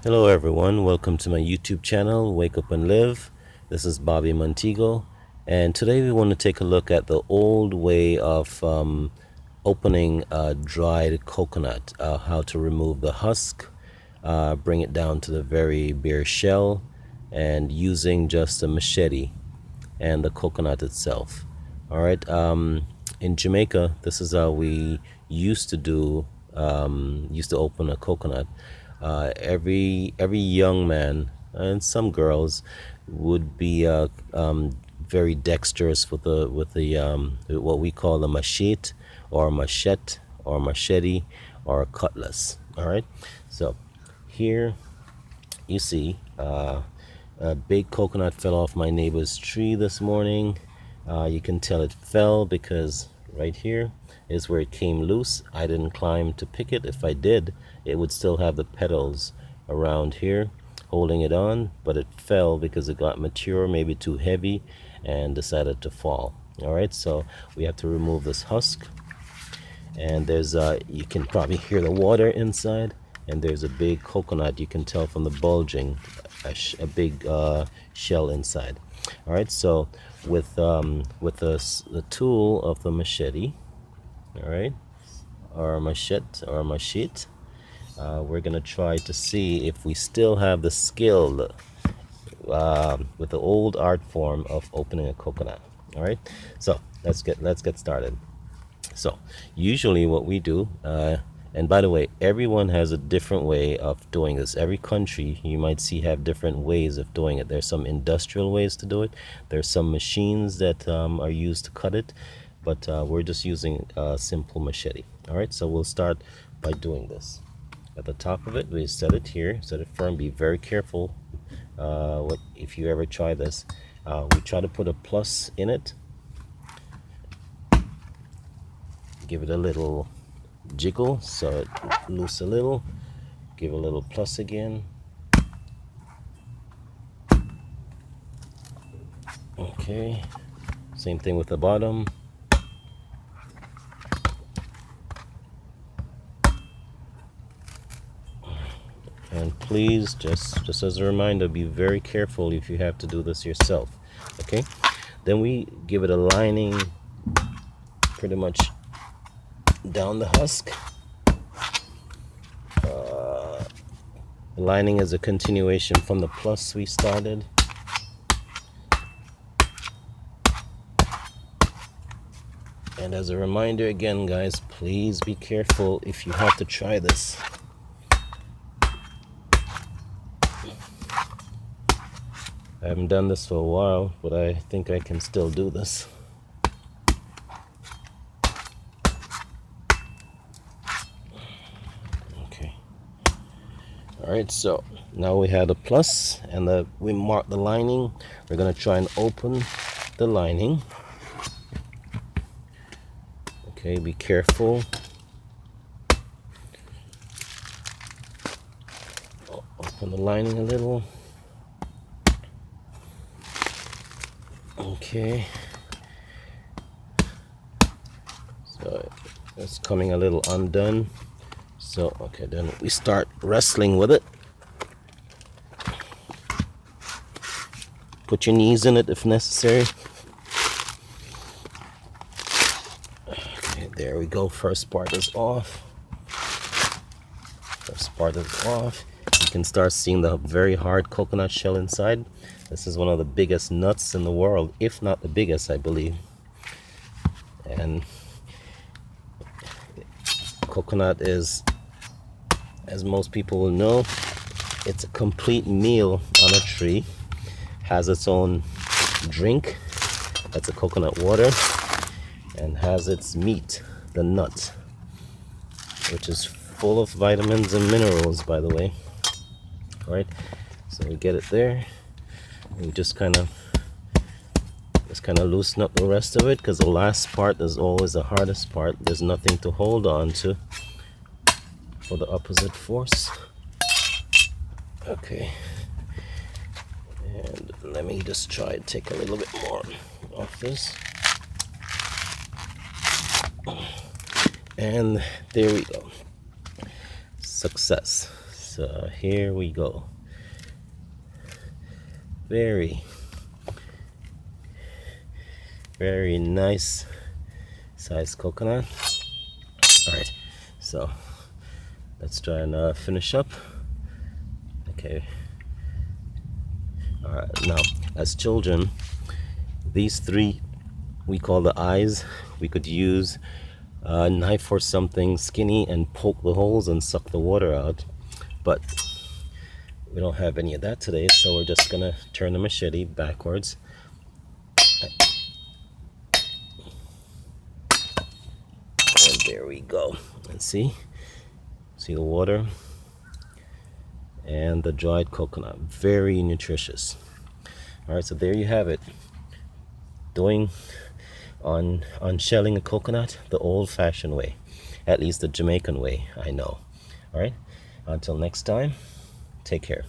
Hello everyone, welcome to my YouTube channel, Wake Up and Live. This is Bobby Montego, and today we want to take a look at the old way of opening a dried coconut, how to remove the husk, bring it down to the very bare shell, and using just a machete and the coconut itself. All right, in Jamaica, this is how we used to do, used to open a coconut. Every young man and some girls would be very dexterous with the what we call a machete or a cutlass. All right, so here you see a big coconut fell off my neighbor's tree this morning. You can tell it fell because right here is where it came loose. I didn't climb to pick it. If I did, it would still have the petals around here holding it on, but it fell because it got mature, maybe too heavy, and decided to fall. All right, so we have to remove this husk, and there's you can probably hear the water inside, and there's a big coconut. You can tell from the bulging, a big shell inside. All right, so with the tool of the machete, all right, or machete, we're gonna try to see if we still have the skill with the old art form of opening a coconut. All right, so let's get started. So usually what we do, and by the way, everyone has a different way of doing this. Every country you might see have different ways of doing it. There's some industrial ways to do it. There's some machines that are used to cut it, but we're just using a simple machete. All right, so we'll start by doing this. At the top of it, we set it here, set it firm. Be very careful if you ever try this. We try to put a plus in it. Give it a little jiggle so it loose a little. Give a little plus again. Okay, same thing with the bottom. And please, just as a reminder, be very careful if you have to do this yourself. Okay, then we give it a lining pretty much down the husk. The lining is a continuation from the plus we started. And as a reminder again, guys, please be careful if you have to try this. I haven't done this for a while, but I think I can still do this. Okay. All right, so now we have the plus and we mark the lining. We're gonna try and open the lining. Okay, be careful. Open the lining a little. Okay. So it's coming a little undone. So, okay, then we start wrestling with it. Put your knees in it if necessary. Okay, there we go. First part is off. First part is off. You can start seeing the very hard coconut shell inside. This is one of the biggest nuts in the world, if not the biggest, I believe. And coconut is, as most people will know, it's a complete meal on a tree. Has its own drink, that's a coconut water, and has its meat, the nut, which is full of vitamins and minerals, by the way. All right, so we get it there. We just kind of loosen up the rest of it, because the last part is always the hardest part. There's nothing to hold on to for the opposite force. Okay, and let me just try to take a little bit more off this. And there we go. Success. So here we go. Very, very nice sized coconut. All right, so let's try and finish up. Okay. All right, now as children, these three we call the eyes. We could use a knife or something skinny and poke the holes and suck the water out, but we don't have any of that today, so we're just gonna turn the machete backwards. And there we go. And see the water and the dried coconut. Very nutritious. All right, so there you have it. Doing on shelling a coconut the old-fashioned way, at least the Jamaican way, I know. All right, until next time, take care.